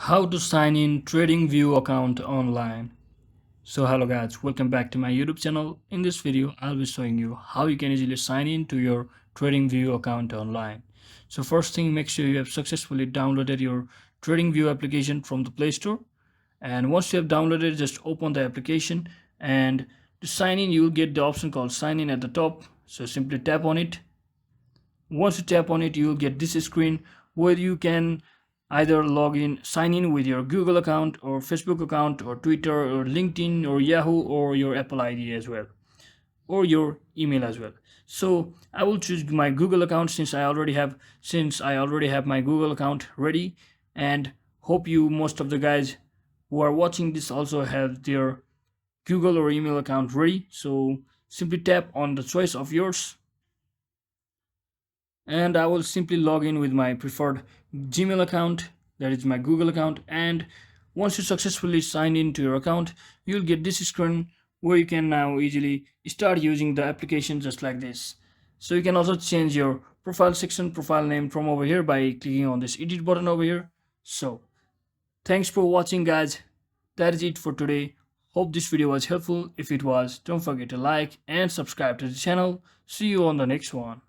How to sign in TradingView account online. So hello guys, welcome back to my YouTube channel. In this video, I'll be showing you how you can easily sign in to your TradingView account online. So first thing, make sure you have successfully downloaded your TradingView application from the Play Store. And once you have downloaded, just open the application, and to sign in, you'll get the option called sign in at the top. So simply tap on it. Once you tap on it, you'll get this screen where you can either sign in with your Google account or Facebook account or Twitter or LinkedIn or Yahoo or your Apple ID as well, or your email as well. So I will choose my Google account since I already have my Google account ready, and hope you most of the guys who are watching this also have their Google or email account ready. So simply tap on the choice of yours, and I will simply log in with my preferred Gmail account, that is my Google account. And once you successfully sign into your account, you'll get this screen where you can now easily start using the application just like this. So you can also change your profile section, profile name from over here by clicking on this edit button over here. So thanks for watching guys. That is it for today. Hope this video was helpful. If it was, don't forget to like and subscribe to the channel. See you on the next one.